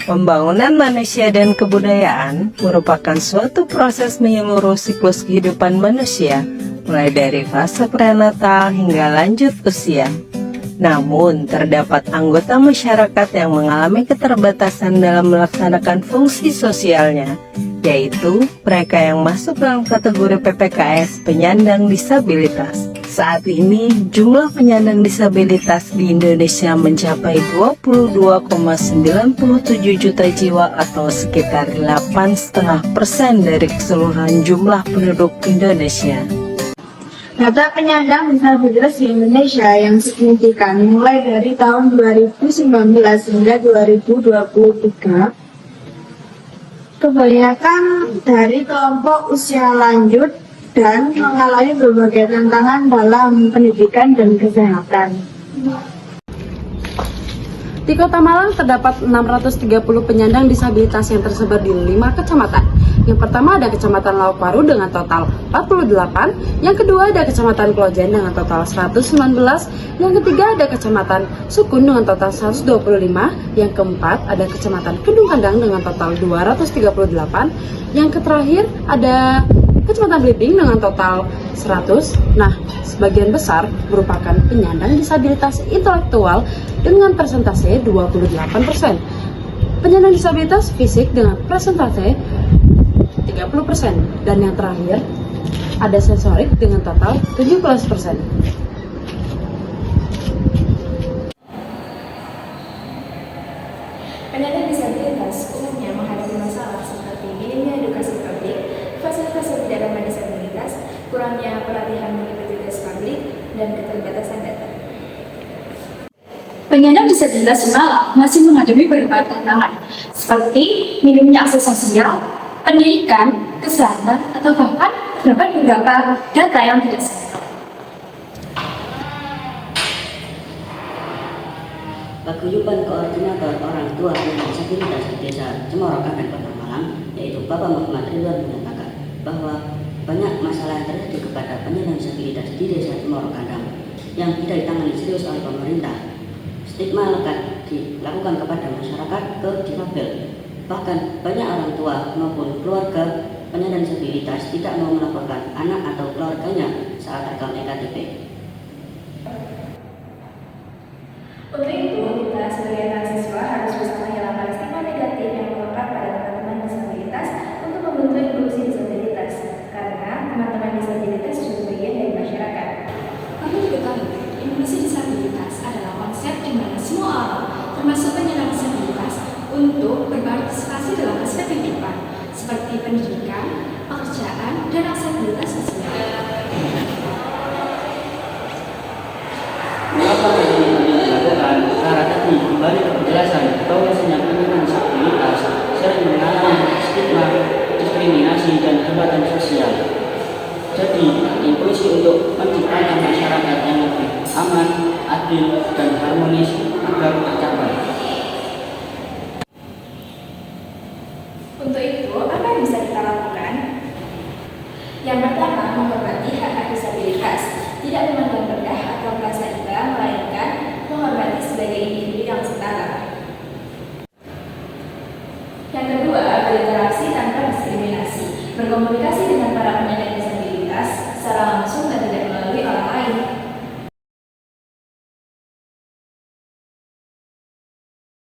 Pembangunan manusia dan kebudayaan merupakan suatu proses menyeluruh siklus kehidupan manusia, mulai dari fase prenatal hingga lanjut usia. Namun, terdapat anggota masyarakat yang mengalami keterbatasan dalam melaksanakan fungsi sosialnya, yaitu mereka yang masuk dalam kategori PPKS penyandang disabilitas. Saat ini, jumlah penyandang disabilitas di Indonesia mencapai 22,97 juta jiwa atau sekitar 8,5% dari keseluruhan jumlah penduduk Indonesia. Data penyandang disabilitas di Indonesia yang signifikan mulai dari tahun 2019 hingga 2023, kebanyakan dari kelompok usia lanjut dan mengalami berbagai tantangan dalam pendidikan dan kesehatan. Di Kota Malang terdapat 630 penyandang disabilitas yang tersebar di 5 kecamatan. Yang pertama ada Kecamatan Laukwaru dengan total 48, yang kedua ada Kecamatan Klojen dengan total 119, yang ketiga ada Kecamatan Sukun dengan total 125, yang keempat ada Kecamatan Kedung Kandang dengan total 238, yang terakhir ada Kecamatan Belimbing dengan total 100. Nah, sebagian besar merupakan penyandang disabilitas intelektual dengan persentase 28%. Penyandang disabilitas fisik dengan persentase 30%. Dan yang terakhir ada sensorik dengan total 17%. Penyandang disabilitas umumnya menghadapi masalah seperti minimnya edukasi publik, fasilitas yang tidak ramah disabilitas, kurangnya pelatihan mengikuti tugas publik, dan keterbatasan data. Penyandang disabilitas di Malang masih menghadapi berbagai tantangan, seperti minimnya akses sosial, pendidikan, kesehatan, atau bahkan terdapat beberapa data yang tidak sempurna. Paguyuban Koordinator Orang Tua Penyandang Disabilitas di Desa Cemoro, Kabupaten Malang, yaitu Bapak Muhammad Ridwan, menyatakan bahwa banyak masalah yang terjadi kepada penyandang disabilitas di Desa Cemoro Kandang yang tidak ditangani serius oleh pemerintah. Stigma lekat dilakukan kepada masyarakat ke difabel. Bahkan banyak orang tua maupun keluarga penyandang disabilitas tidak mau melaporkan anak atau keluarganya saat rekam EKTP. Untuk itu, kita sebagai mahasiswa harus bersama menghilangkan stigma negatif yang melekat pada teman-teman disabilitas untuk membentuk inklusi disabilitas, karena teman-teman disabilitas juga bagian dari masyarakat. Kami diketahui, inklusi disabilitas adalah konsep di mana semua orang, termasuk penyandang disabilitas, untuk berpartisipasi dalam aspek kehidupan, seperti pendidikan, pekerjaan, dan aksesibilitas sosial. Mengapa ini dilakukan? Karena tadi kembali ke penjelasan bahwasanya penyandang disabilitas sering mengalami stigma, diskriminasi, dan hambatan sosial. Jadi, inklusi untuk menciptakan masyarakat yang lebih aman, adil, dan harmonis agar tercapai. Untuk itu, apa yang bisa kita lakukan? Yang pertama, menghormati hak-hak disabilitas, tidak memandang rendah atau merasa iba, melainkan menghormati sebagai individu yang setara. Yang kedua, berinteraksi tanpa diskriminasi, berkomunikasi dengan para penyandang